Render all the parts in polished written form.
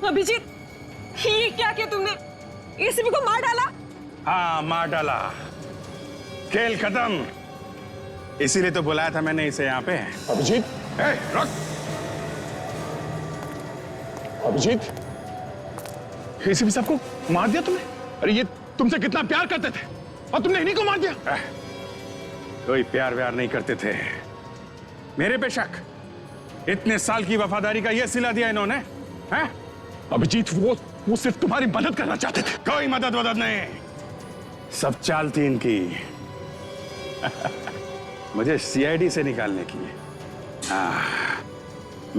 अभिजीत, ये क्या किया तुमने? एसीपी को मार डाला? हाँ, मार डाला। खेल खत्म। इसीलिए तो बुलाया था मैंने इसे यहाँ पे। अभिजीत, रुक। अभिजीत, एसीपी साहब को मार दिया तुमने? अरे ये तुमसे कितना प्यार करते थे और तुमने इन्हीं को मार दिया। कोई प्यार व्यार नहीं करते थे। मेरे पे शक? इतने साल की वफादारी का ये सिला दिया इन्होंने, हैं? अभिजीत, वो सिर्फ तुम्हारी मदद करना चाहते थे। कोई मदद वदद नहीं, सब चाल थी इनकी। मुझे सीआईडी से निकालने की।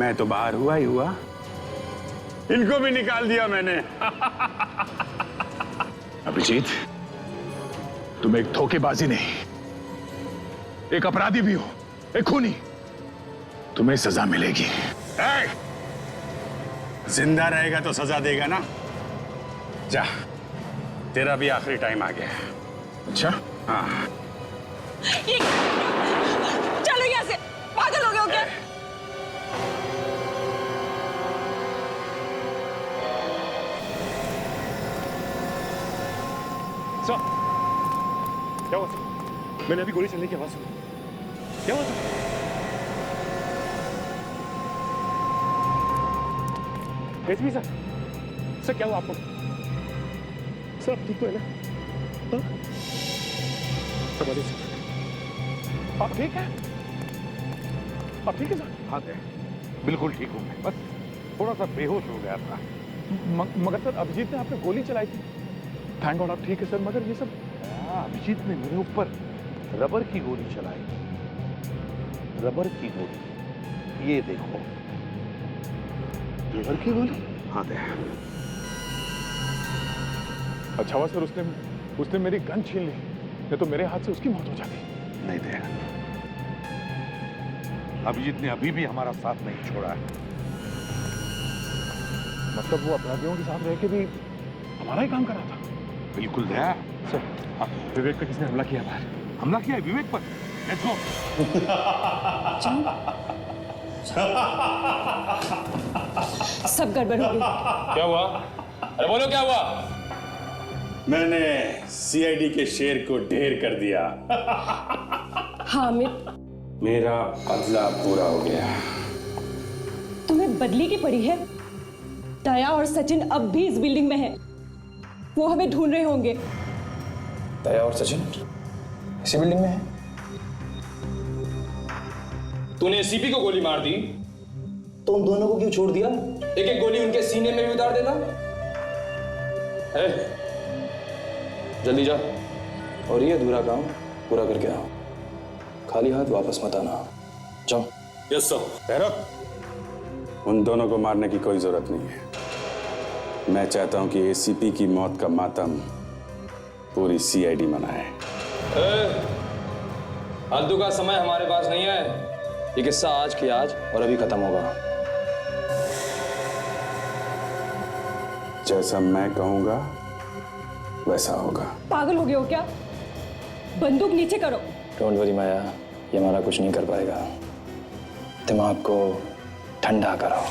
मैं तो बाहर हुआ ही हुआ, इनको भी निकाल दिया मैंने। अभिजीत, तुम एक धोखेबाजी नहीं, एक अपराधी भी हो, एक खूनी। तुम्हें सजा मिलेगी। जिंदा रहेगा तो सजा देगा ना। जा, तेरा भी आखिरी टाइम आ गया। अच्छा? हाँ। चलो यहाँ से, पागल हो गए हो क्या? सर, क्या हुआ? मैंने अभी गोली चलने की आवाज सुनी। क्या हुआ? एसपी सर, सर क्या हुआ आपको? सर आप ठीक तो है ना? हाँ? सर आप ठीक है? आप ठीक है सर? हाँ बिल्कुल ठीक हूँ मैं, बस थोड़ा सा बेहोश हो गया था। मगर सर अभिजीत ने आपने गोली चलाई थी। थैंक गॉड आप ठीक है सर, मगर ये सब अभिजीत ने मेरे ऊपर रबर की गोली चलाई। रबर की गोली, ये देखो। रबर की गोली? हाँ दे। अच्छा हुआ सर उसने मेरी गन छीन ली, नहीं तो मेरे हाथ से उसकी मौत हो जाती। नहीं दे, अभिजीत ने अभी भी हमारा साथ नहीं छोड़ा है। मतलब वो अपराधियों के साथ रह के भी हमारा ही काम कर रहा था। बिल्कुल दया। सर, विवेक पे किसने हमला किया बाहर? हमला किया है विवेक पर। Let's go. सब गड़बड़ हो गई। क्या हुआ? अरे बोलो क्या हुआ? मैंने सीआईडी के शेर को ढेर कर दिया। हाँ अमित, मेरा बदला पूरा हो गया। तुम्हें बदली की पड़ी है। दया और सचिन अब भी इस बिल्डिंग में हैं। वो हमें ढूंढ रहे होंगे। दया और सचिन इसी बिल्डिंग में है? तूने एसीपी को गोली मार दी तो उन दोनों को क्यों छोड़ दिया? एक एक गोली उनके सीने में भी उतार देता। जल्दी जा और ये अधूरा काम पूरा करके आओ। खाली हाथ वापस मत आना। जाओ। Yes sir. भैरव, उन दोनों को मारने की कोई जरूरत नहीं है। मैं चाहता हूं कि एसीपी की मौत का मातम पूरी सीआईडी मनाए। फालतू का समय हमारे पास नहीं है। ये किस्सा आज की आज और अभी खत्म होगा। जैसा मैं कहूंगा वैसा होगा। पागल हो गए हो क्या? बंदूक नीचे करो। डोंट वरी माया, ये हमारा कुछ नहीं कर पाएगा। दिमाग को ठंडा करो।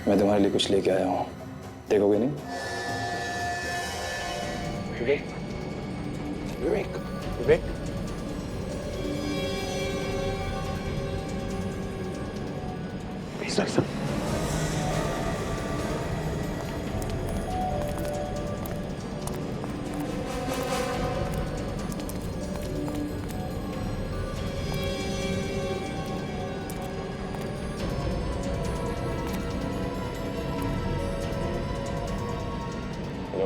मैं तुम्हारे लिए कुछ लेके आया हूं, देखोगे नहीं? विवेक, विवेक, विवेक। सर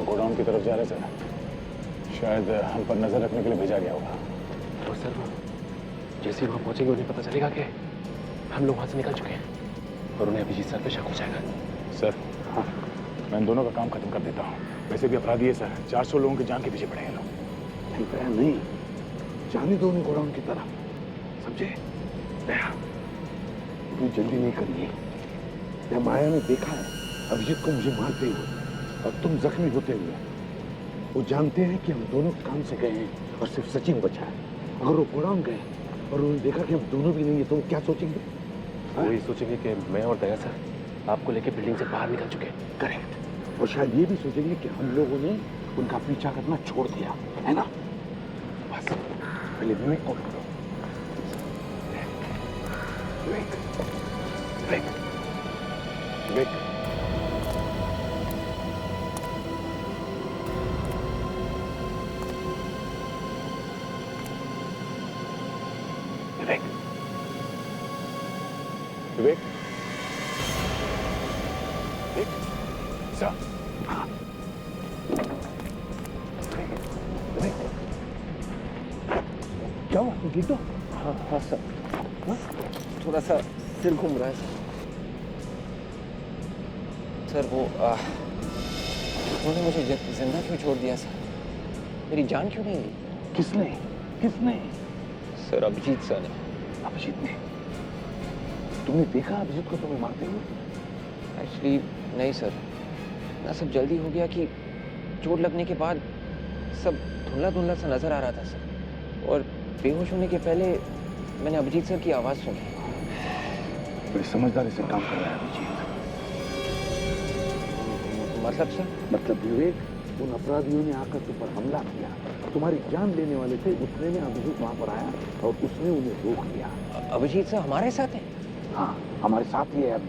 गोडाउन की तरफ जा रहे सर, शायद हम पर नजर रखने के लिए भेजा गया होगा। तो सर जैसे वहां पहुंचेंगे उन्हें पता चलेगा कि हम लोग वहां से निकल चुके हैं और उन्हें अभिजीत सर पे शक हो जाएगा। सर हाँ, मैं इन दोनों का काम खत्म कर देता हूँ। वैसे भी अपराधी है सर, 400 लोगों की जान के पीछे पड़े हैं लोग। नहीं, जाने दो उन्हें गोडाउन की तरफ, समझे? दया, तू जल्दी नहीं करनी है। या माया ने देखा है अभिजीत को मुझे मारते हुए और तुम जख्मी होते हुए। वो जानते हैं कि हम दोनों काम से गए हैं और सिर्फ सचिन बचा है। अगर वो गोडाउन गए और उन्होंने देखा कि हम दोनों भी नहीं है तो वो क्या सोचेंगे? वो ये सोचेंगे कि मैं और दया सर आपको लेके बिल्डिंग से बाहर निकल चुके हैं। करेक्ट। और शायद ये भी सोचेंगे कि हम लोगों ने उनका पीछा करना छोड़ दिया है ना। बस पहले विवेक को ढूंढो। विवेक विवेक विवेक विवेक विवेक सर। हाँ विवेक क्या हुआ? तुम ठीक तो? हाँ सर, थोड़ा सा सिर घूम रहा है सर। वो उन्होंने मुझे जिंदा क्यों छोड़ दिया सर? मेरी जान क्यों नहीं ली? किसने किसने? सर अभिजीत सर ने। अभिजीत ने? तुमने देखा अभिजीत को तुम्हें मारते हुए? एक्चुअली नहीं सर, ना सब जल्दी हो गया कि चोट लगने के बाद सब धुंधला धुंधला सा नजर आ रहा था सर। और बेहोश होने के पहले मैंने अभिजीत सर की आवाज सुनी। बड़ी समझदारी से काम कर रहा है अभिजीत। मतलब सर? मतलब विवेक, उन अपराधियों ने आकर तुम पर हमला किया, तुम्हारी जान लेने वाले थे। उतने में अभिजीत वहां पर आया और उसने उन्हें रोक लिया। अभिजीत सर हमारे साथ हैं? हाँ हमारे साथ ही है। अब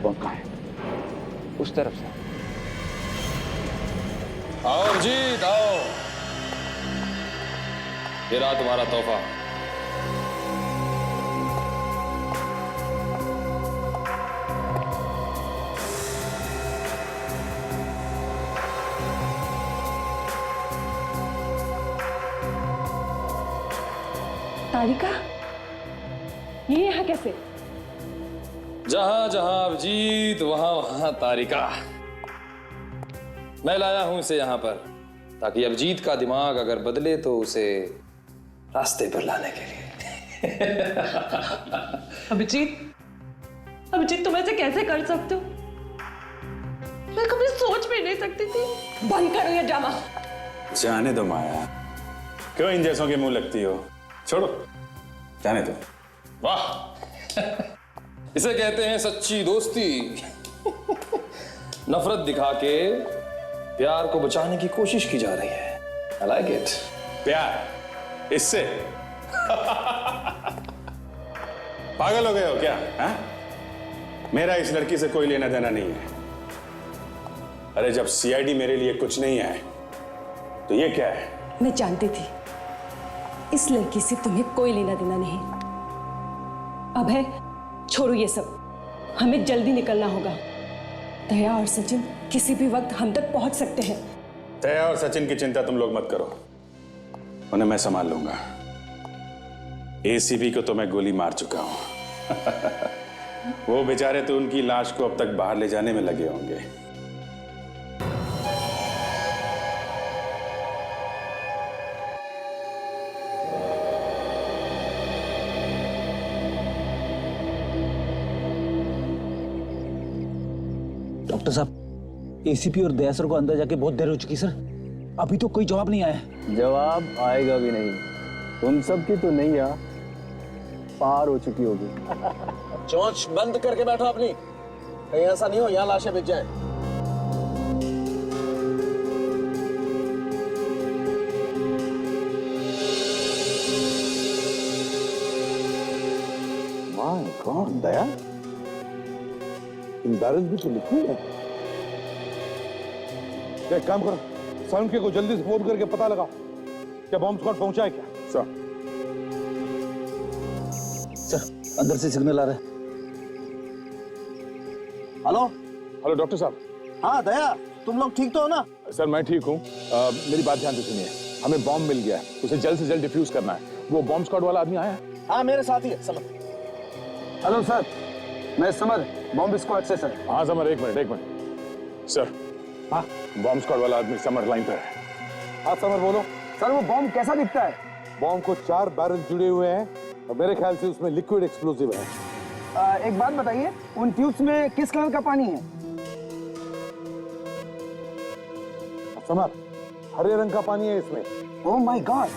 वो कहाँ है? उस तरफ से। आओ अभिजीत आओ, ये रहा तुम्हारा तोहफा। तारिका, ये यहाँ कैसे? जहां जहां अभिजीत वहां वहां तारिका। मैं लाया हूं इसे यहां पर ताकि अभिजीत का दिमाग अगर बदले तो उसे रास्ते पर लाने के लिए। अभिजीत, अभिजीत तुम ऐसे कैसे कर सकते हो? मैं कभी सोच भी नहीं सकती थी। बंद करो ये ड्रामा। जाने दो माया, क्यों इन जैसों के मुंह लगती हो? छोड़ो, जाने दो। वाह, इसे कहते हैं सच्ची दोस्ती। नफरत दिखा के प्यार को बचाने की कोशिश की जा रही है। I like it. प्यार इससे? पागल हो गए हो क्या? हा? मेरा इस लड़की से कोई लेना देना नहीं है। अरे जब सीआईडी मेरे लिए कुछ नहीं है तो ये क्या है? मैं जानती थी इस लड़की से तुम्हें कोई लेना देना नहीं। अब है, छोड़ो ये सब, हमें जल्दी निकलना होगा। दया और सचिन किसी भी वक्त हम तक पहुंच सकते हैं। दया और सचिन की चिंता तुम लोग मत करो, उन्हें मैं संभाल लूंगा। एसीपी को तो मैं गोली मार चुका हूं। वो बेचारे तो उनकी लाश को अब तक बाहर ले जाने में लगे होंगे। डॉक्टर साहब, एसीपी और दया सर को अंदर जाके बहुत देर हो चुकी सर, अभी तो कोई जवाब नहीं आया। जवाब आएगा भी नहीं। तुम सबकी तो नैया पार हो चुकी होगी। चोंच बंद करके बैठो अपनी, कहीं ऐसा नहीं हो यहाँ लाशें बिक जाए। My God Daya, in barrels भी तो लिखी है। एक काम करो, साउंड के को जल्दी से फोन करके पता लगा क्या बॉम्ब स्क्वाड पहुंचा है क्या? सर अंदर से सिग्नल आ रहा है। हेलो हेलो डॉक्टर साहब। हाँ दया, तुम लोग ठीक तो हो ना? सर मैं ठीक हूँ। मेरी बात ध्यान से सुनिए, हमें बॉम्ब मिल गया है, उसे जल्द से जल्द डिफ्यूज करना है। वो बॉम्ब स्क्वाड वाला आदमी आया है? हाँ मेरे साथ ही है समर। हेलो सर, मैं समर, बॉम्ब स्क्वाड से सर। हाँ समर, एक मिनट सर। हाँ बॉम्ब स्क्वाड वाला आदमी समर लाइन पर है। हाँ समर बोलो। सर वो बॉम्ब कैसा दिखता है? बॉम्ब को 4 बैरल जुड़े हुए हैं और मेरे ख्याल से उसमें लिक्विड एक्सप्लोसिव है। एक बात बताइए, उन ट्यूब्स में किस कलर का पानी है? समर, हरे रंग का पानी है इसमें। ओह माय गॉड,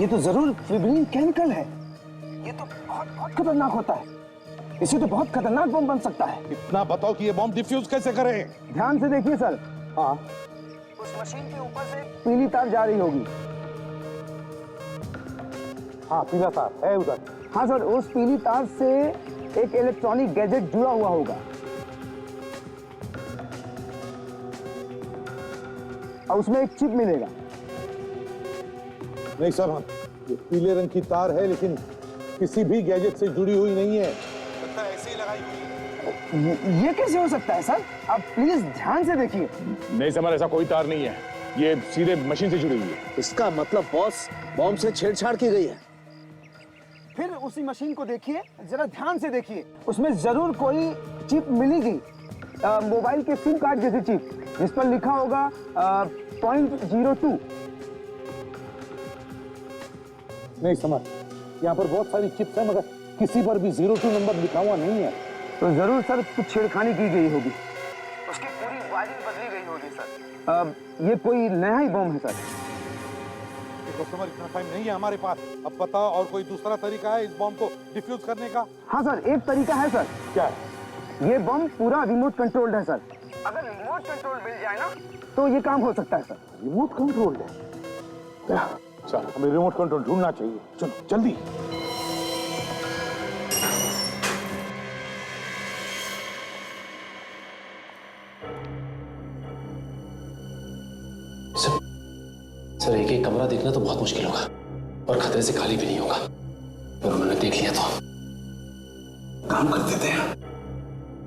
ये तो जरूर फिब्रिन केमिकल है। ये तो बहुत बहुत खतरनाक होता है। इसे तो बहुत खतरनाक बम बन सकता है। इतना बताओ कि ये बम डिफ्यूज कैसे करें? ध्यान से देखिए सर। हाँ, उस मशीन के ऊपर से पीली तार जा रही होगी। हाँ, पीला तार है उधर। हाँ सर, उस पीली तार से एक इलेक्ट्रॉनिक गैजेट जुड़ा हुआ होगा और उसमें एक चिप मिलेगा। नहीं सर, ये पीले रंग की तार है लेकिन किसी भी गैजेट से जुड़ी हुई नहीं है। ऐसे ही लगाई हुई है। ये कैसे हो सकता है सर? आप प्लीज ध्यान से देखिए। नहीं समर, ऐसा कोई तार नहीं है, ये सीधे मशीन से जुड़ी हुई है। इसका मतलब बॉस बॉम्ब से छेड़छाड़ की गई है। फिर उसी मशीन को देखिए, जरा ध्यान से देखिए। उसमें जरूर कोई चिप मिलेगी, मोबाइल के सिम कार्ड जैसी चिप, जिस पर लिखा होगा 0.02। नहीं समझ, यहाँ पर बहुत सारी चिप्स हैं मगर किसी पर भी 02 नंबर लिखा हुआ नहीं है। तो जरूर सर कुछ छेड़खानी की गई होगी, उसकी पूरी वायरिंग बदली गई होगी सर। ये कोई नया ही बम है सर। देखो समर, इतना टाइम नहीं है हमारे पास। अब बताओ और कोई दूसरा तरीका है इस बम को डिफ्यूज करने का? हाँ सर, एक तरीका है सर। क्या है? ये बम पूरा रिमोट कंट्रोल्ड है सर। अगर रिमोट कंट्रोल मिल जाए ना तो ये काम हो सकता है सर। रिमोट कंट्रोल है? चल, हमें रिमोट कंट्रोल ढूंढना चाहिए। चलो जल्दी। सर एक एक कमरा देखना तो बहुत मुश्किल होगा और खतरे से खाली भी नहीं होगा। और उन्होंने देख लिया तो काम कर देते हैं।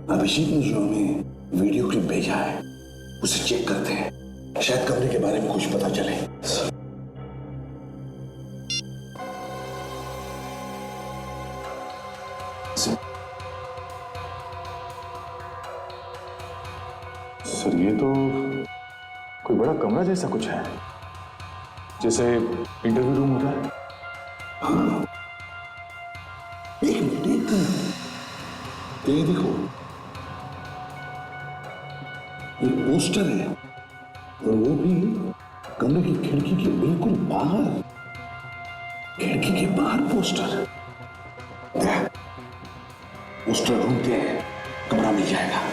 अभिषेक ने जो हमें वीडियो क्लिप भेजा है उसे चेक करते हैं, शायद कमरे के बारे में कुछ पता चले। सर ये तो कोई बड़ा कमरा जैसा कुछ है, जैसे इंटरव्यू रूम होता है। हाँ, एक मिनट ये देखो, एक पोस्टर है और वो भी कमरे की खिड़की के बिल्कुल बाहर। खिड़की के बाहर पोस्टर। पोस्टर ढूंढते हैं, कमरा मिल जाएगा।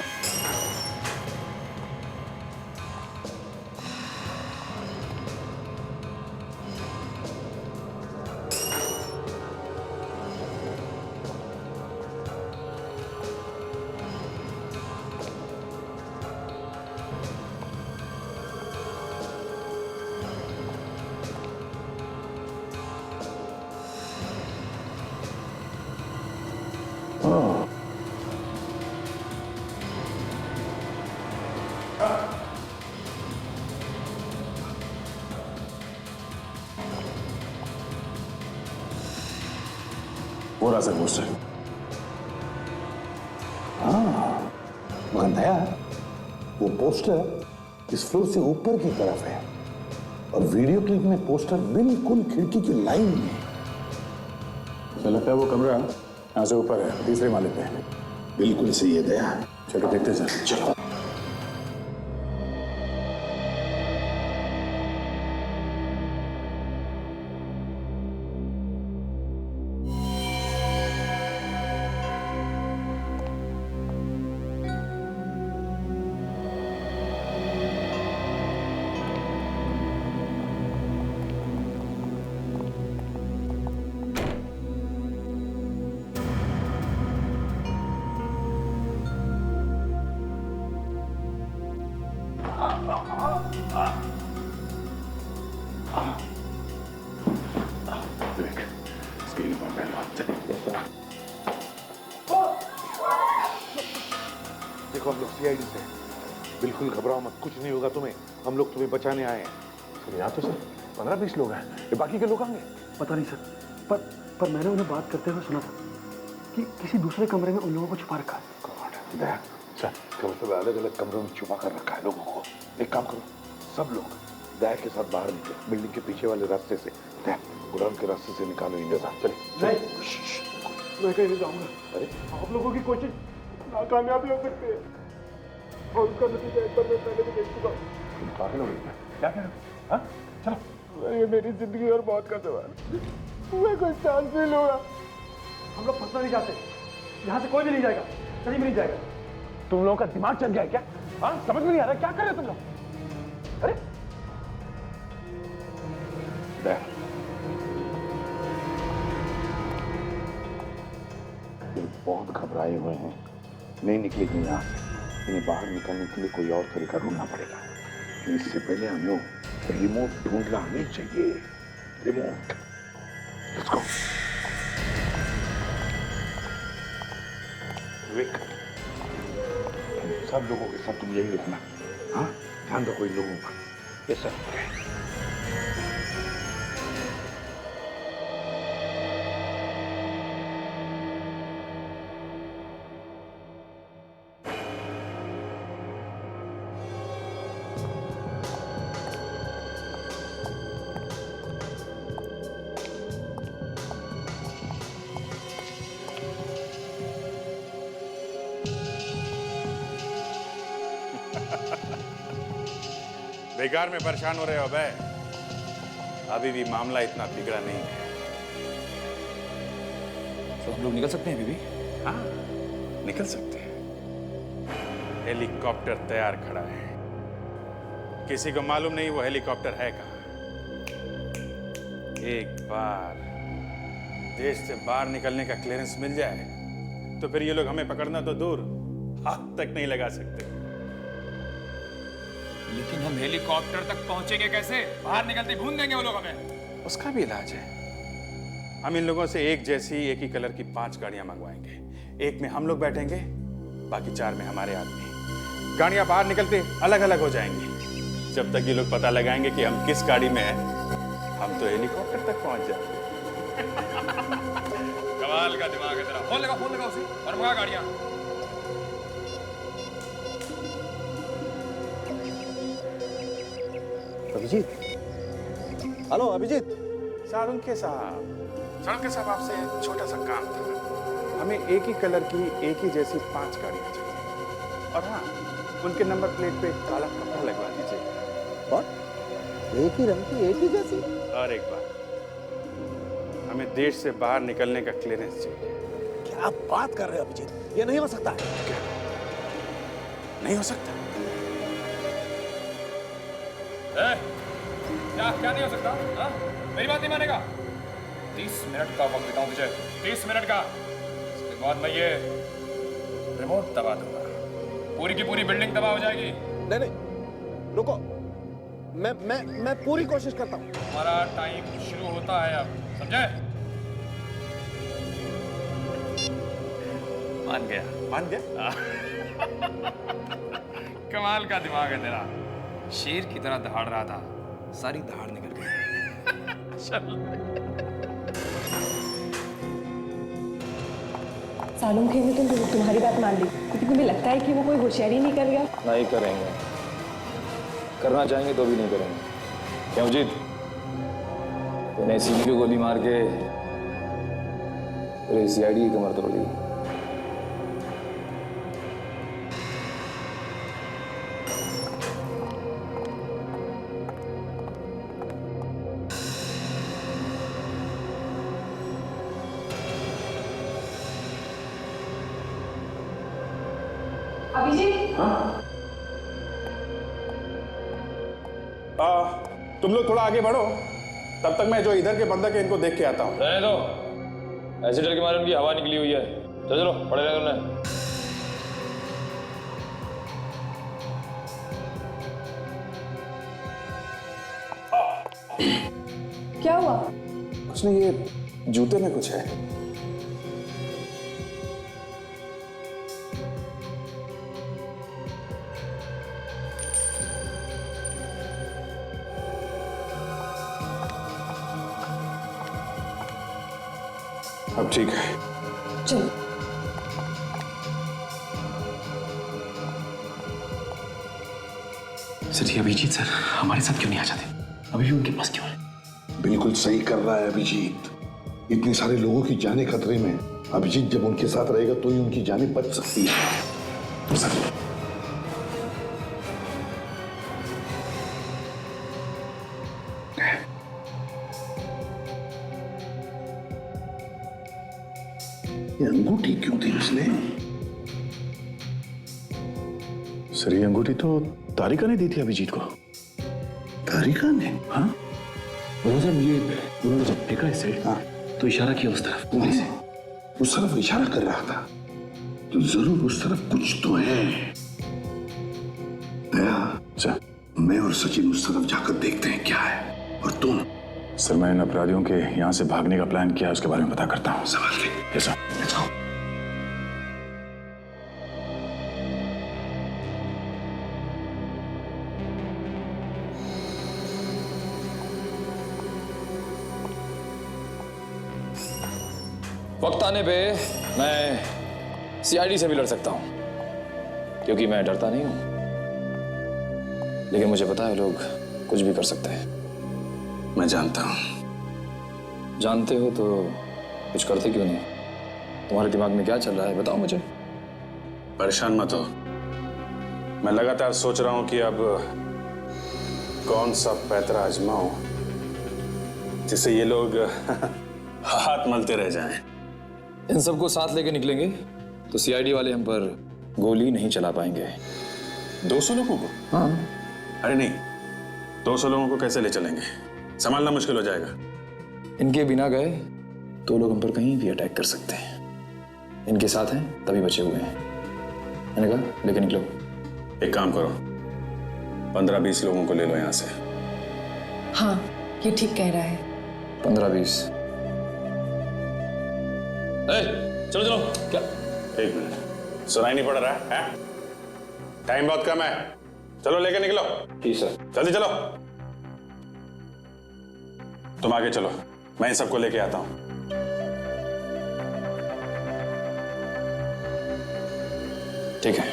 वो रहा सर पोस्टर। हाँ मगर दया, वो पोस्टर इस फ्लोर से ऊपर की तरफ है और वीडियो क्लिप में पोस्टर बिल्कुल खिड़की की लाइन में। मुझे लगता है वो कमरा यहाँ से ऊपर है, तीसरे माले पे है। बिल्कुल सही है दया। चलो देखते सर। चलो। देखो हम लोग सीआईडी से, बिल्कुल घबराओ मत, कुछ नहीं होगा तुम्हें। हम लोग तुम्हें बचाने आए हैं। सर यहाँ तो सर 15-20 लोग हैं, ये बाकी के लोग आएंगे? पता नहीं सर, पर मैंने उन्हें बात करते हुए सुना था कि किसी दूसरे कमरे में उन लोगों को छुपा रखा है। दया, सर कल सब अलग अलग कमरों में छुपा कर रखा है लोगों को। एक काम करो, सब लोग दया के साथ बाहर निकलो, बिल्डिंग के पीछे वाले रास्ते से। दया गोडाउन के रास्ते से निकालो इन लोगों। चलिए। मैं कहीं नहीं जाऊंगा। अरे आप लोगों की कोशिश नाकामयाब हो सकती है और उसका नतीजा एक बार मैं पहले भी देख चुका हूँ। तुम पागल हो गए क्या? कह रहे हो? हाँ चलो सर ये मेरी जिंदगी और मौत का सवाल, मैं कोई चांस नहीं लूंगा। हम लोग फंसना नहीं चाहते, यहाँ से कोई भी नहीं जाएगा, कहीं भी नहीं जाएगा। तुम लोगों का दिमाग चल गया है क्या? हाँ, समझ में नहीं आ रहा क्या कर रहे हो तुम लोग? अरे ये बहुत घबराए हुए हैं, नहीं निकलेंगे यहाँ से। इन्हें बाहर निकलने के लिए कोई और तरीका ढूंढना पड़ेगा। इससे पहले हम लोग रिमोट ढूंढना हमें चाहिए। Remote, let's go. विवेक, सब लोगों के साथ तुम यही रहना, हाँ? ध्यान रखो इन लोगों का। Yes sir. बेकार में परेशान हो रहे हो बे? अभी भी मामला इतना बिगड़ा नहीं है। तो हम लोग निकल सकते हैं बीबी? हाँ, निकल सकते हैं। हेलीकॉप्टर तैयार खड़ा है। किसी को मालूम नहीं वो हेलीकॉप्टर है कहाँ। एक बार देश से बाहर निकलने का क्लियरेंस मिल जाए तो फिर ये लोग हमें पकड़ना तो दूर, हाथ तक नहीं लगा सकते। लेकिन हम हेलीकॉप्टर तक पहुंचेंगे कैसे? बाहर निकलते भून देंगे वो लोग हमें। उसका भी इलाज है। हम इन लोगों से एक जैसी एक ही कलर की 5 गाड़ियां मंगवाएंगे। एक में हम लोग बैठेंगे, बाकी 4 में हमारे आदमी। गाड़ियां बाहर निकलते अलग अलग हो जाएंगी। जब तक ये लोग पता लगाएंगे कि हम किस गाड़ी में हैं, हम तो हेलीकॉप्टर तक पहुंच जाएंगे। कमाल का दिमाग है तेरा। फोन लगा उसे और मंगा गाड़ियां। अभिजीत, हेलो अभिजीत। सारुंखे साहब, आपसे छोटा सा काम था। हमें एक ही कलर की एक ही जैसी 5 गाड़ियां चाहिए। और हाँ, उनके नंबर प्लेट पे काला कपड़ा लगवा दीजिए। और एक ही रंग की एक ही जैसी? और एक बात, हमें देश से बाहर निकलने का क्लियरेंस चाहिए। क्या बात कर रहे हो अभिजीत? ये नहीं हो सकता। क्या नहीं हो सकता? क्या नहीं हो सकता? हाँ? मेरी बात नहीं मानेगा? 30 मिनट का वक्त देता हूं तुझे, 30 मिनट का। इसके बाद मैं ये रिमोट दबा दूंगा, पूरी की पूरी बिल्डिंग तबाह हो जाएगी। नहीं, रुको, मैं पूरी कोशिश करता हूँ। हमारा टाइम शुरू होता है अब, समझे? मान गया? कमाल का दिमाग है तेरा। शेर की तरह दहाड़ रहा था, सारी दहाड़ निकल गई। सालुंखे ने तो तुम्हारी बात मान ली, क्योंकि तुम्हें लगता है कि वो कोई होशियारी नहीं कर गया। नहीं करेंगे, करना चाहेंगे तो भी नहीं करेंगे। क्यों जीत? तूने सीधी को गोली मार के पूरे सीआईडी की कमर तोड़ दी। अभिजीत, तुम लोग थोड़ा आगे बढ़ो, तब तक मैं जो इधर के बंदक है इनको देख के आता हूँ। रहने दो, ऐसे डर के मारे उनकी हवा निकली हुई है। चलो पड़े रहे तुमने। क्या हुआ? कुछ नहीं, ये जूते में कुछ है। अब ठीक है। चलो। सर ये अभिजीत सर हमारे साथ क्यों नहीं आ जाते? अभी भी उनके पास क्यों है? बिल्कुल सही कर रहा है अभिजीत। इतने सारे लोगों की जानें खतरे में। अभिजीत जब उनके साथ रहेगा तो ही उनकी जानें बच सकती है। सर ये अंगूठी क्यों दी उसने? सर ये अंगूठी तो तारिका ने दी थी अभिजीत को। तारिका ने? हाँ साहब ये उन्होंने जब देखा इसे तो इशारा किया उस तरफ। वहीं से उस तरफ इशारा कर रहा था, तो जरूर उस तरफ कुछ तो है। दया, सर मैं और सचिन उस तरफ जाकर देखते हैं क्या है, और तुम? सर मैं इन अपराधियों के यहाँ से भागने का प्लान किया है, उसके बारे में पता करता हूँ। संभाल के। Yes sir. जाओ। वक्त आने पे मैं सीआईडी से भी लड़ सकता हूं, क्योंकि मैं डरता नहीं हूं। लेकिन मुझे पता है लोग कुछ भी कर सकते हैं। मैं जानता हूं। जानते हो तो कुछ करते क्यों नहीं? तुम्हारे दिमाग में क्या चल रहा है बताओ मुझे। परेशान मत हो, मैं लगातार सोच रहा हूं कि अब कौन सा पैतरा आजमाऊं जिससे ये लोग हाथ मलते रह जाएं। इन सबको साथ लेके निकलेंगे तो सीआईडी वाले हम पर गोली नहीं चला पाएंगे। 200 लोगों को? हाँ। अरे नहीं, 200 लोगों को कैसे ले चलेंगे? संभालना मुश्किल हो जाएगा। इनके बिना गए तो लोग हम पर कहीं भी अटैक कर सकते हैं। इनके साथ हैं तभी बचे हुए हैं। मैंने कहा लेके निकलो। एक काम करो, 15-20 लोगों को ले लो यहाँ से। हाँ, ये ठीक कह रहा है। 15-20। चलो चलो। क्या? एक मिनट, सुनाई नहीं पड़ रहा है? टाइम बहुत कम है, चलो लेके निकलो। जी सर। जल्दी चलो। तुम आगे चलो, मैं इन सबको लेके आता हूं। ठीक है।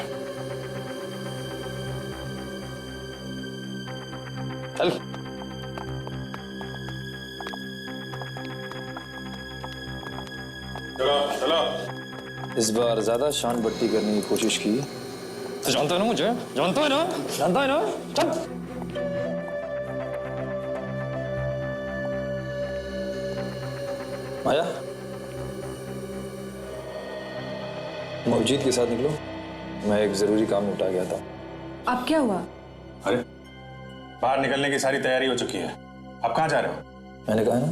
चल। चलो चलो। इस बार ज्यादा शान बट्टी करने की कोशिश की तो जानता है ना मुझे, जानता है ना, जानता है ना। चल। माया, तुम अभिजीत के साथ निकलो, मैं एक जरूरी काम निपटा गया था। अब क्या हुआ? अरे बाहर निकलने की सारी तैयारी हो चुकी है, अब कहाँ जा रहे हो? मैंने कहा ना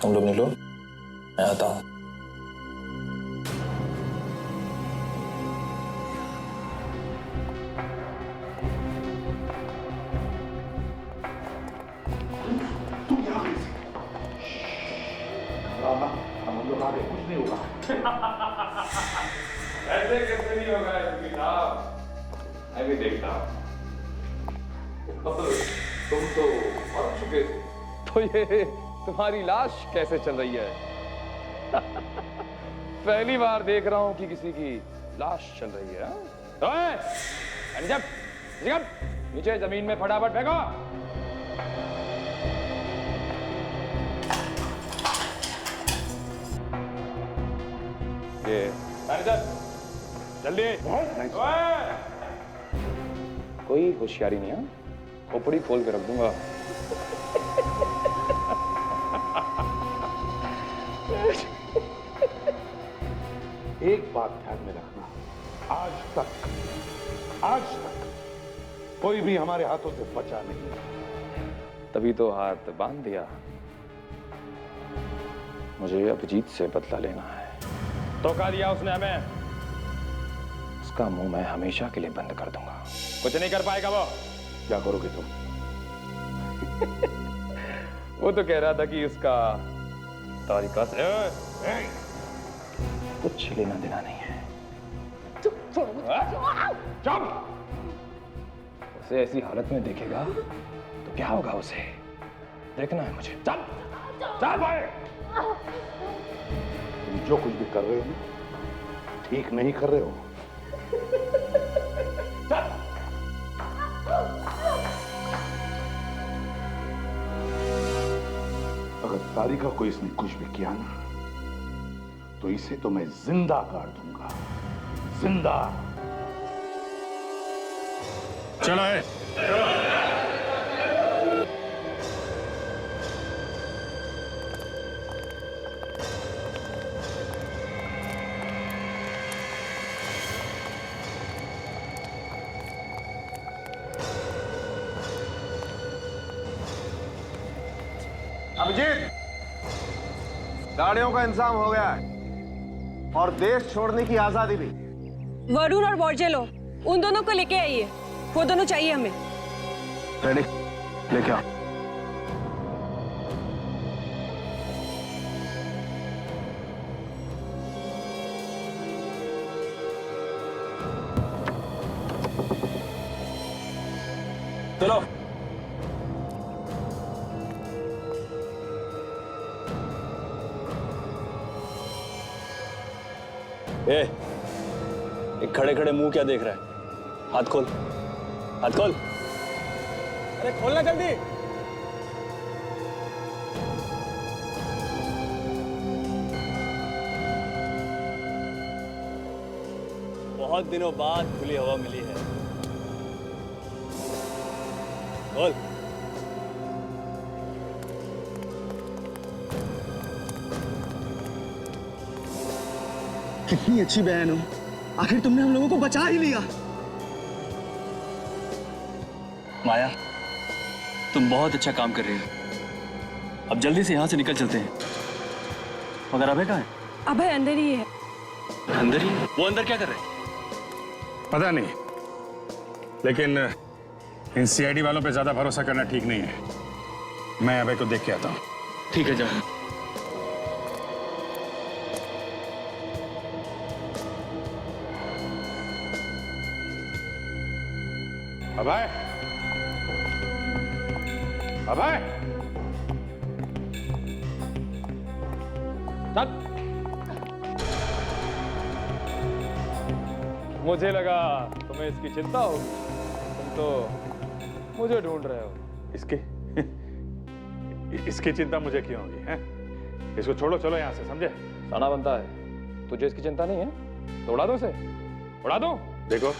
तुम लोग निकलो, मैं आता हूं। हम लोग आगे कुछ नहीं होगा। ऐसे कैसे नहीं होगा एसपी साहब? मैं भी देखता हूँ। तुम तो मर चुके थे, तो ये तुम्हारी लाश कैसे चल रही है? पहली बार देख रहा हूँ कि किसी की लाश चल रही है। ओए, नीचे जमीन में फटाफट फेंको। ये मैनेजर जल्दी। कोई होशियारी नहीं है, खोपड़ी खोल के रख दूंगा। एक बात ध्यान में रखना, आज तक कोई भी हमारे हाथों से बचा नहीं। तभी तो हाथ बांध दिया। मुझे अभिजीत से बदला लेना है। धोखा दिया उसने हमें, उसका मुंह मैं हमेशा के लिए बंद कर दूंगा। कुछ नहीं कर पाएगा वो। क्या करोगे तुम? वो तो कह रहा था कि उसका तारिका से कुछ लेना देना नहीं है। चुप। उसे ऐसी हालत में देखेगा तो क्या होगा उसे देखना है मुझे। चल भाई। तुम जो कुछ भी कर रहे हो ठीक नहीं कर रहे हो। अगर तारिका को इसने कुछ भी किया ना, तो इसे तो मैं जिंदा काट दूंगा, जिंदा। चलो है। अभिजीत, गाड़ियों का इंतजाम हो गया है और देश छोड़ने की आजादी भी। वरुण और बोर्जेलो, उन दोनों को लेके आइए, वो दोनों चाहिए हमें। रेडी, लेके आओ। चलो। खड़े खड़े मुंह क्या देख रहा है? हाथ खोल, हाथ खोल। अरे खोलना जल्दी। बहुत दिनों बाद खुली हवा मिली है। खोल। कितनी अच्छी बहन हो, आखिर तुमने हम लोगों को बचा ही लिया। माया, तुम बहुत अच्छा काम कर रही हो। अब जल्दी से यहाँ से निकल चलते हैं। मगर अभय कहाँ है? अभय अंदर ही है। अंदर ही? वो अंदर क्या कर रहे हैं? पता नहीं, लेकिन इन सीआईडी वालों पे ज्यादा भरोसा करना ठीक नहीं है। मैं अभय को देख के आता हूँ। ठीक है, जाओ। अभय, अभय, मुझे लगा तुम्हें इसकी चिंता होगी। तुम तो मुझे ढूंढ रहे हो। इसकी चिंता मुझे क्यों होगी? हैं? इसको छोड़ो, चलो यहाँ से, समझे? साना बनता है। तुझे इसकी चिंता नहीं है तो उड़ा दो उसे, उड़ा दो। देखो,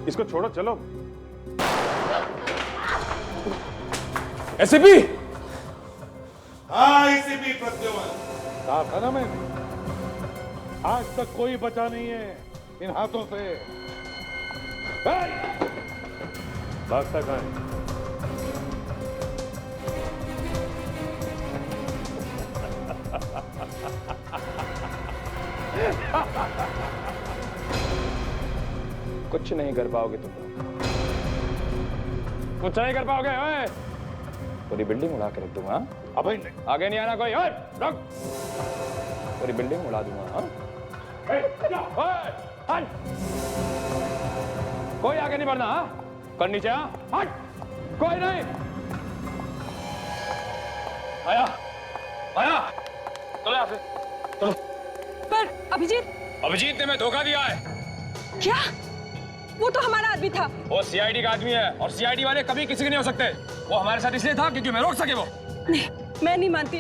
इसको छोड़ो, चलो। एसीपी। हाँ, एसीपी प्रद्युमन। कहा था ना मैंने, आज तक कोई बचा नहीं है इन हाथों से। भागता कहाँ है? कुछ नहीं कर पाओगे तुम लोग, कुछ नहीं कर पाओगे। ओए, पूरी बिल्डिंग उड़ा के रख दूंगा। अभय नहीं, आगे नहीं आना कोई। ओए, रुक, पूरी बिल्डिंग उड़ा दूंगा। हाँ? ओए, हट, कोई आगे नहीं बढ़ना। हाँ? कर नीचे। हट, कोई नहीं। आया, आया, चलो यहाँ से, चलो। पर अभिजीत, अभिजीत ने मैं धोखा दिया है। क्या? वो तो हमारा आदमी था। वो सीआईडी का आदमी है और सीआईडी वाले कभी किसी के नहीं हो सकते। वो हमारे साथ इसलिए था क्योंकि मैं रोक सके। वो नहीं, मैं नहीं मानती।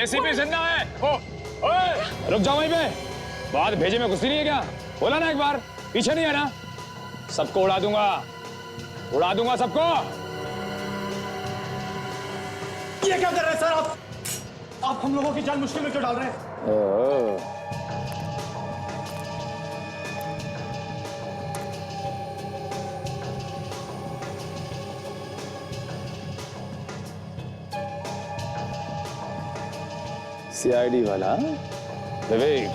एसीपी जिंदा है। ओए, रुक जाओ वहीं पे। बाद भेजे में घुसी नहीं है क्या? बोला ना एक बार, पीछे नहीं है ना? सबको उड़ा दूंगा, उड़ा दूंगा सबको। ये क्या कर रहे हैं सर आप हम लोगों की जान मुश्किल में क्यों डाल रहे हैं? सीआईडी वाला विवेक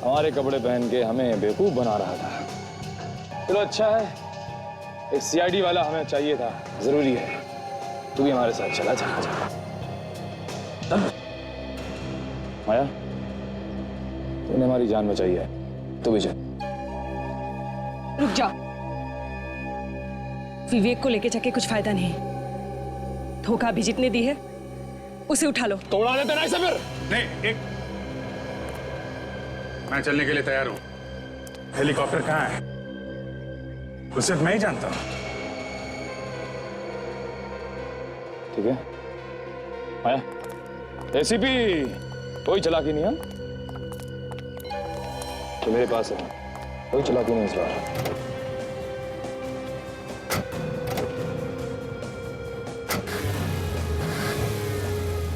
हमारे कपड़े पहन के हमें बेवकूफ बना रहा था। चलो अच्छा है, एक सीआईडी वाला हमें चाहिए था, जरूरी है। तू भी हमारे साथ चला जा। तब माया, तूने हमारी जान बचाई है, तू भी चल। रुक जाओ, विवेक को लेके जाके कुछ फायदा नहीं। धोखा अभिजीत ने दी है, उसे उठा लो। तो उड़ा लेते ना इसे फिर। नहीं, एक, मैं चलने के लिए तैयार हूं। हेलीकॉप्टर कहाँ है? उसे मैं ही जानता हूं। ठीक है माया, एसीपी कोई चालाकी नहीं है तो मेरे पास है, कोई चालाकी नहीं इस बार।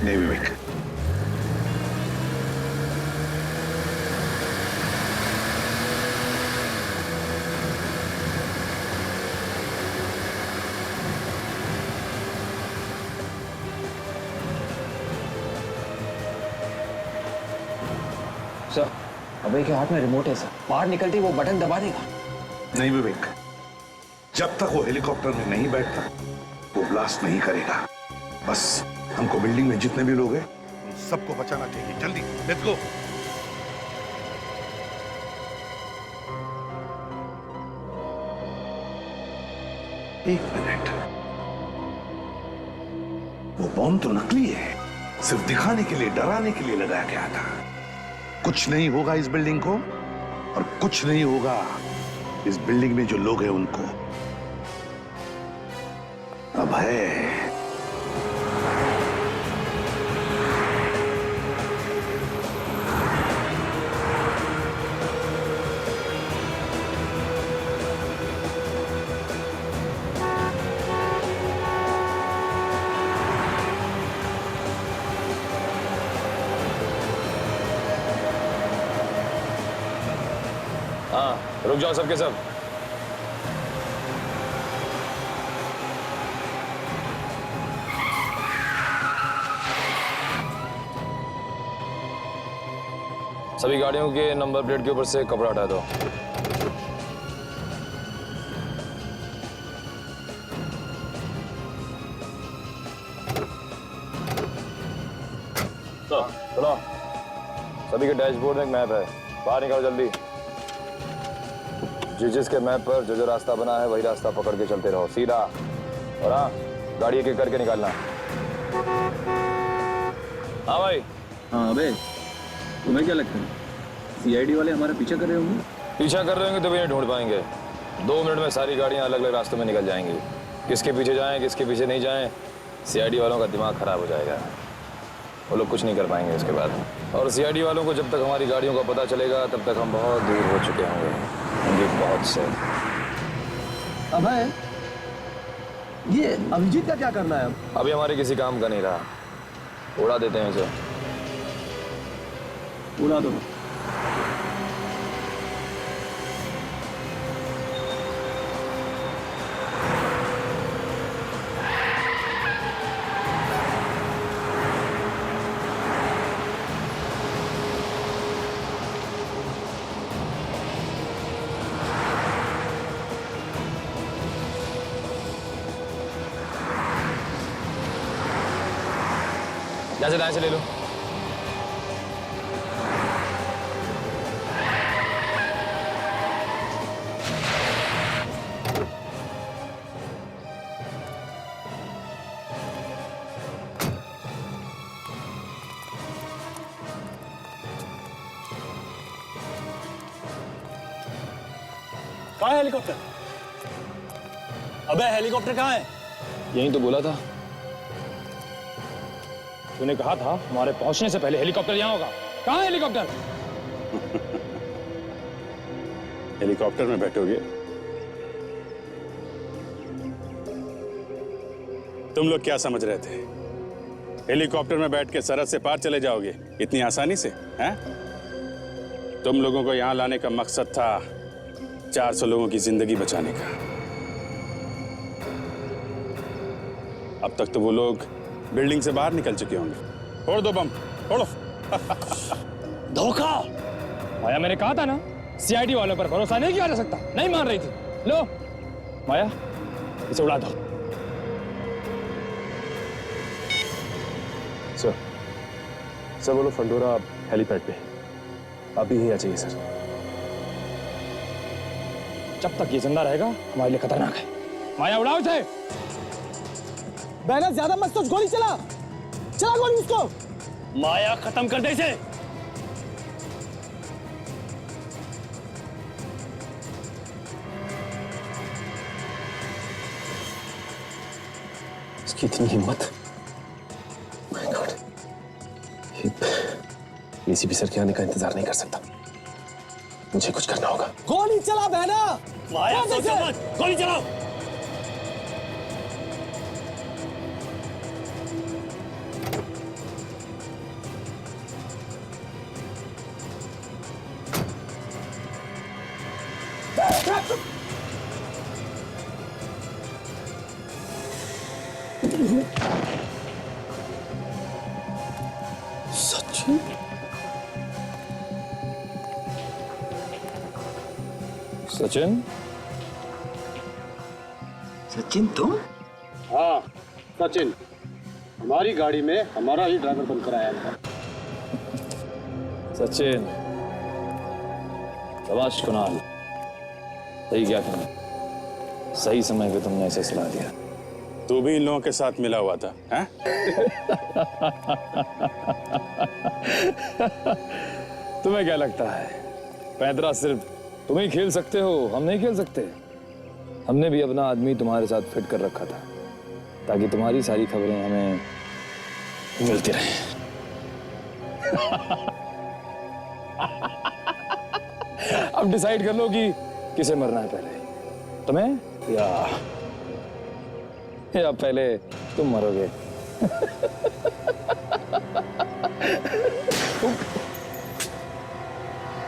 नहीं विवेक, सर, अभय के हाथ में रिमोट है सर। बाहर निकलते ही वो बटन दबा देगा। नहीं विवेक, जब तक वो हेलीकॉप्टर में नहीं बैठता वो ब्लास्ट नहीं करेगा। बस हमको बिल्डिंग में जितने भी लोग हैं उन सबको बचाना चाहिए। जल्दी लेट्स गो। एक मिनट, वो बॉम्ब तो नकली है, सिर्फ दिखाने के लिए, डराने के लिए लगाया गया था। कुछ नहीं होगा इस बिल्डिंग को, और कुछ नहीं होगा इस बिल्डिंग में जो लोग हैं उनको। अब है हाँ, रुक जाओ सबके सब। सभी गाड़ियों के नंबर प्लेट के ऊपर से कपड़ा हटा दो। सुनो, सभी के डैशबोर्ड में एक मैप है, बाहर निकालो जल्दी। जिसके मैप पर जो जो रास्ता बना है वही रास्ता पकड़ के चलते रहो, सीधा। और हाँ, गाड़ी एक एक करके निकालना। हाँ भाई। हाँ अबे, तुम्हें क्या लगता है सीआईडी वाले हमारा पीछा कर रहे होंगे? पीछा कर रहे होंगे तो भी नहीं ढूंढ पाएंगे। 2 मिनट में सारी गाड़ियां अलग अलग रास्तों में निकल जाएंगी। किसके पीछे जाएं, किसके पीछे नहीं जाएं, सीआईडी वालों का दिमाग खराब हो जाएगा। वो लोग कुछ नहीं कर पाएंगे उसके बाद। और सीआईडी वालों को जब तक हमारी गाड़ियों का पता चलेगा तब तक हम बहुत दूर हो चुके होंगे, बहुत से। अबे, ये अभिजीत का क्या करना है? अभी हमारे किसी काम का नहीं रहा, उड़ा देते हैं उसे। उड़ा दो। जैसे दाएं से ले लो। कहाँ है हेलीकॉप्टर? अबे हेलीकॉप्टर कहाँ है? यही तो बोला था। तूने कहा था हमारे पहुंचने से पहले हेलीकॉप्टर यहाँ होगा। कहाँ है हेलीकॉप्टर? हेलीकॉप्टर में बैठोगे? तुम लोग क्या समझ रहे थे? हेलीकॉप्टर में बैठ के सरहद से पार चले जाओगे इतनी आसानी से? हैं? तुम लोगों को यहाँ लाने का मकसद था 400 लोगों की जिंदगी बचाने का। अब तक तो वो लोग बिल्डिंग से बाहर निकल चुके होंगे। फोड़ दो बम, फोड़ो। धोखा! माया, मैंने कहा था ना, सीआईडी वालों पर भरोसा नहीं किया जा सकता। नहीं मान रही थी। लो माया, इसे उड़ा दो। सर बोलो फंडोरा हेलीपैड पे अभी ही आ जाइए सर। जब तक ये जिंदा रहेगा हमारे लिए खतरनाक है। माया उड़ाओ इसे। बहना ज्यादा मत सोच, गोली चला गोली उसको। माया खत्म कर दे इसे। इसकी इतनी हिम्मत। माय गॉड, एसीपी सर के आने का इंतजार नहीं कर सकता। मुझे कुछ करना होगा। गोली चला बहना। माया सोचो मत, गोली चलाओ। सच्ची? सचिन, सचिन तुम? हाँ सचिन, हमारी गाड़ी में हमारा ही ड्राइवर बनकर आया था। सचिन, शाबाश कुणाल, सही क्या तुमने, सही समय पे तुमने ऐसे सलाह दिया। तू भी इन लोगों के साथ मिला हुआ था, हैं? तुम्हें क्या लगता है पैदरा सिर्फ तुम ही खेल सकते हो, हम नहीं खेल सकते? हमने भी अपना आदमी तुम्हारे साथ फिट कर रखा था ताकि तुम्हारी सारी खबरें हमें मिलती रहें। अब डिसाइड कर लो कि किसे मरना है पहले, तुम्हें या पहले तुम मरोगे।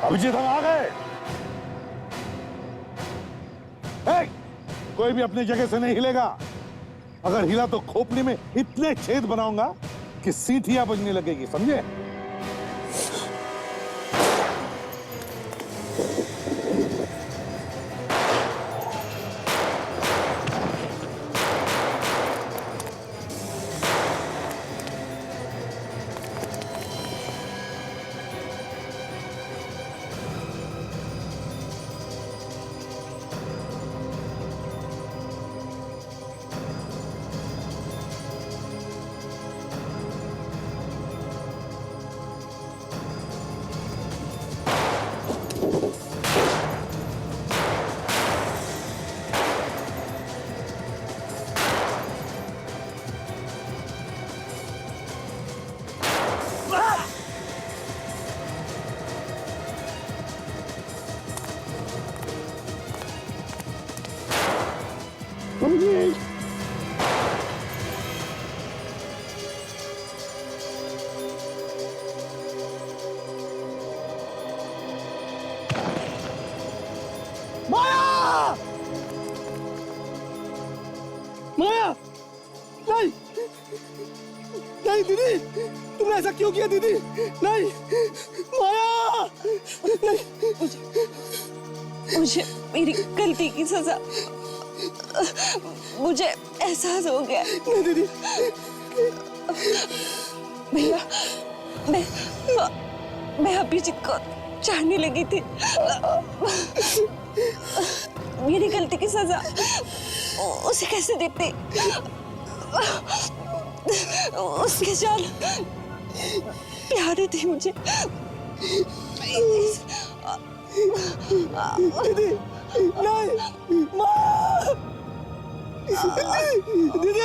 अभिजीत, हम आ गए। कोई भी अपनी जगह से नहीं हिलेगा। अगर हिला तो खोपड़ी में इतने छेद बनाऊंगा कि सीटियां बजने लगेगी, समझे? माया! नहीं! नहीं दीदी! तुमने ऐसा क्यों किया दीदी? नहीं! माया! नहीं! मुझे मेरी गलती की सजा, मुझे एहसास हो गया। नहीं दीदी! भैया, मैं अभिजीत को चाहने लगी थी। मेरी गलती की सजा उसे कैसे देते? उसके जान प्यारे थे मुझे। दीदी! नहीं! माँ! दीदी!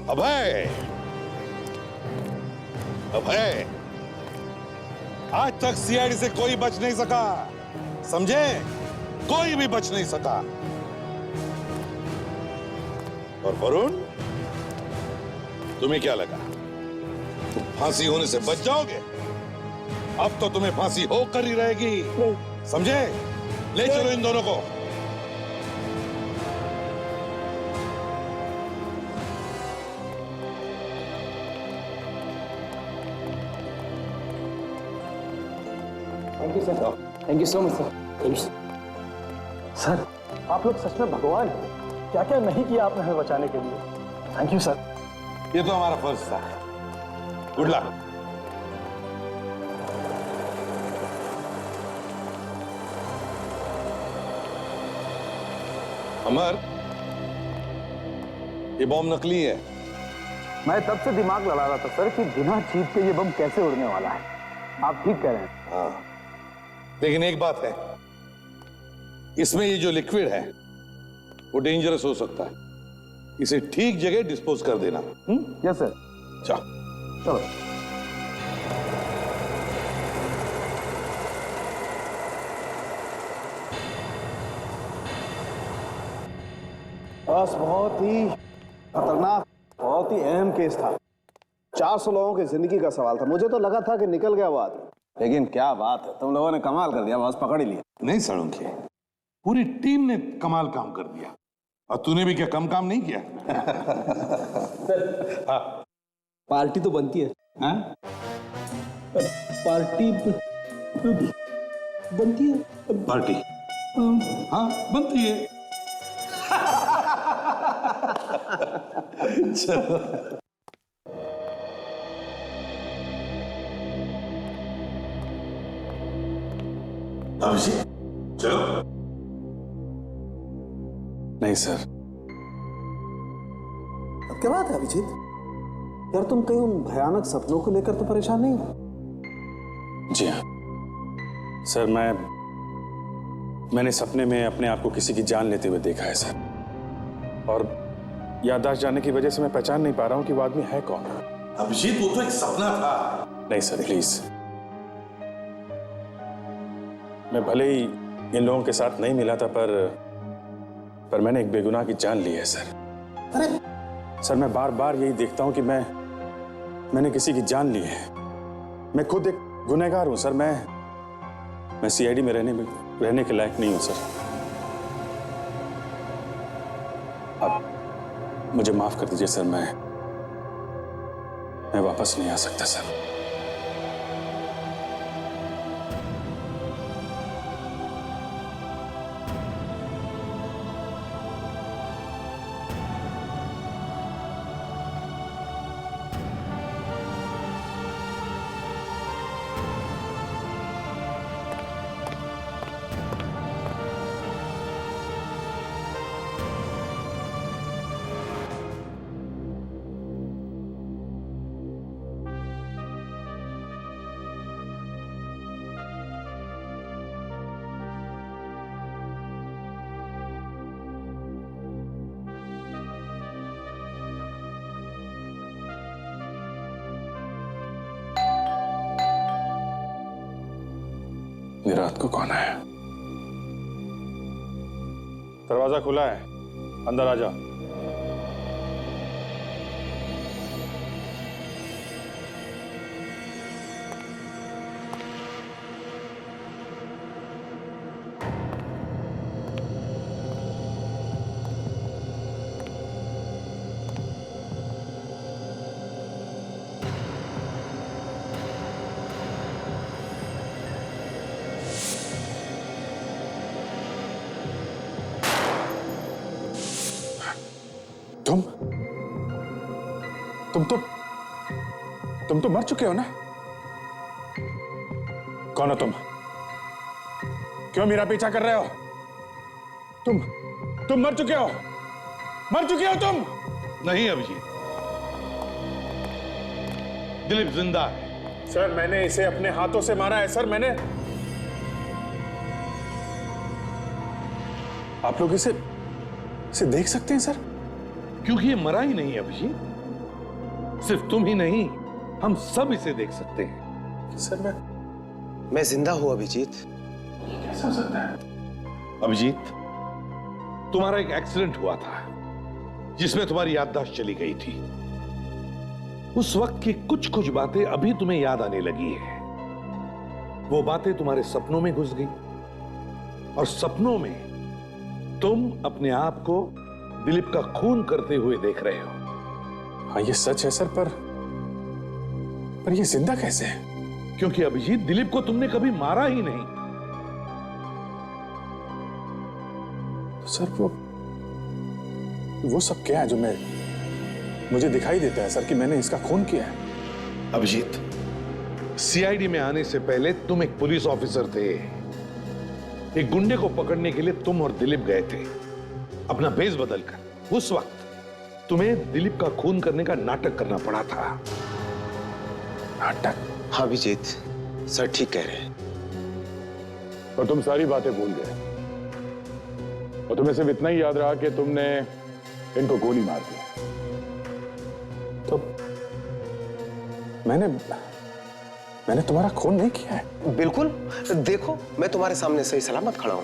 अभय, अभय, आज तक सीआईडी से कोई बच नहीं सका, समझे? कोई भी बच नहीं सका। और वरुण, तुम्हें क्या लगा तुम फांसी होने से बच जाओगे? अब तो तुम्हें फांसी होकर ही रहेगी, समझे? ले चलो इन दोनों को। Thank you sir. Thank you so much sir. Thank you sir. आप लोग सच में भगवान हैं। क्या क्या नहीं किया आपने हमें बचाने के लिए। Thank you sir. ये तो हमारा फर्ज था। Good luck. अमर, ये बम नकली है। मैं तब से दिमाग लड़ा रहा था सर कि बिना चीज के ये बम कैसे उड़ने वाला है। आप ठीक कह रहे हैं। हाँ, लेकिन एक बात है, इसमें ये जो लिक्विड है वो डेंजरस हो सकता है। इसे ठीक जगह डिस्पोज कर देना। Yes sir. चलो। बस बहुत ही खतरनाक, बहुत ही अहम केस था। 400 लोगों की जिंदगी का सवाल था। मुझे तो लगा था कि निकल गया वो आदमी, लेकिन क्या बात है, तुम लोगों ने कमाल कर दिया, बस पकड़ ही लिया। नहीं सड़ोंखे, पूरी टीम ने कमाल काम कर दिया। और तूने भी क्या कम काम नहीं किया? पार्टी तो बनती है। हाँ? पार्टी बनती है। पार्टी हाँ बनती है। चलो अभिजीत चलो। नहीं सर। अब क्या बात है अभिजीत? यार तुम कहीं उन भयानक सपनों को लेकर तो परेशान नहीं हो? जी हाँ सर, मैंने सपने में अपने आप को किसी की जान लेते हुए देखा है सर, और याददाश्त जाने की वजह से मैं पहचान नहीं पा रहा हूं कि वो आदमी है कौन। अभिजीत वो तो एक सपना था। नहीं सर प्लीज, मैं भले ही इन लोगों के साथ नहीं मिला था, पर मैंने एक बेगुनाह की जान ली है सर। अरे सर मैं बार बार यही देखता हूं कि मैंने किसी की जान ली है। मैं खुद एक गुनहगार हूं सर। मैं सीआईडी में रहने के लायक नहीं हूं सर। अब मुझे माफ कर दीजिए सर, मैं वापस नहीं आ सकता सर। ये रात को कौन है? दरवाजा खुला है, अंदर आ जा। तुम तो मर चुके हो ना? कौन हो तुम? क्यों मेरा पीछा कर रहे हो? तुम मर चुके हो? मर चुके हो तुम? नहीं अभिजीत, दिलीप जिंदा है। सर मैंने इसे अपने हाथों से मारा है सर। मैंने। आप लोग इसे देख सकते हैं सर? क्योंकि ये मरा ही नहीं अभिजीत। सिर्फ तुम ही नहीं, हम सब इसे देख सकते हैं। सर मैं जिंदा हूं अभिजीत। कैसा हो सकता है? अभिजीत, तुम्हारा एक एक्सीडेंट हुआ था जिसमें तुम्हारी याददाश्त चली गई थी। उस वक्त की कुछ कुछ बातें अभी तुम्हें याद आने लगी है। वो बातें तुम्हारे सपनों में घुस गई, और सपनों में तुम अपने आप को दिलीप का खून करते हुए देख रहे हो। हाँ ये सच है सर, पर ये जिंदा कैसे है? क्योंकि अभिजीत, दिलीप को तुमने कभी मारा ही नहीं। तो सर वो सब क्या है जो मुझे दिखाई देता है सर कि मैंने इसका खून किया है? अभिजीत, सीआईडी में आने से पहले तुम एक पुलिस ऑफिसर थे। एक गुंडे को पकड़ने के लिए तुम और दिलीप गए थे अपना भेष बदलकर। उस वक्त तुम्हें दिलीप का खून करने का नाटक करना पड़ा था। नाटक? हाँ अभिजीत, सर ठीक कह रहे हैं। और तुम सारी बातें भूल गए, और तुम्हें सिर्फ इतना ही याद रहा कि तुमने इनको गोली मार दी। तो मैंने तुम्हारा खून नहीं किया है। बिल्कुल, देखो मैं तुम्हारे सामने सही सलामत खड़ा हूं।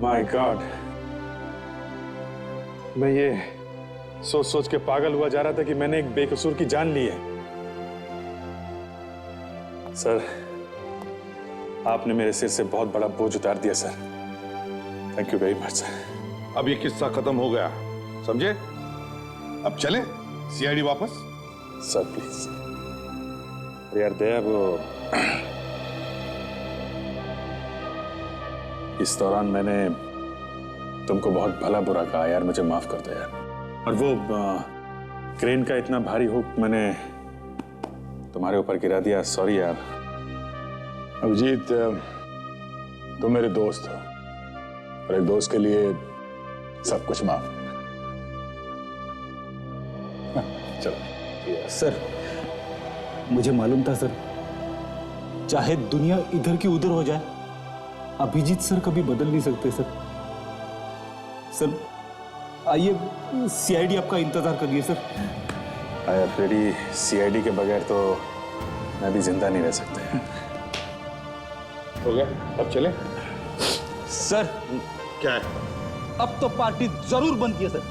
माय गॉड, मैं ये सोच सोच के पागल हुआ जा रहा था कि मैंने एक बेकसूर की जान ली है। सर आपने मेरे सिर से बहुत बड़ा बोझ उतार दिया sir. Thank you very much sir. अब ये किस्सा खत्म हो गया, समझे? अब चले सीआईडी वापस। Sir please. यार दया, वो इस दौरान मैंने तुमको बहुत भला बुरा कहा यार, मुझे माफ कर दो यार। और वो क्रेन का इतना भारी हुक मैंने तुम्हारे ऊपर गिरा दिया, सॉरी यार। अभिजीत, तुम मेरे दोस्त हो और एक दोस्त के लिए सब कुछ माफ। चलो। सर, मुझे मालूम था सर, चाहे दुनिया इधर की उधर हो जाए, अभिजीत सर कभी बदल नहीं सकते सर। सर आइए, सीआईडी आपका इंतजार करिए सर। आया फ्रेडी, सीआईडी के बगैर तो मैं भी जिंदा नहीं रह सकता। हो गया, अब चले? सर क्या है? अब तो पार्टी जरूर बनती है सर।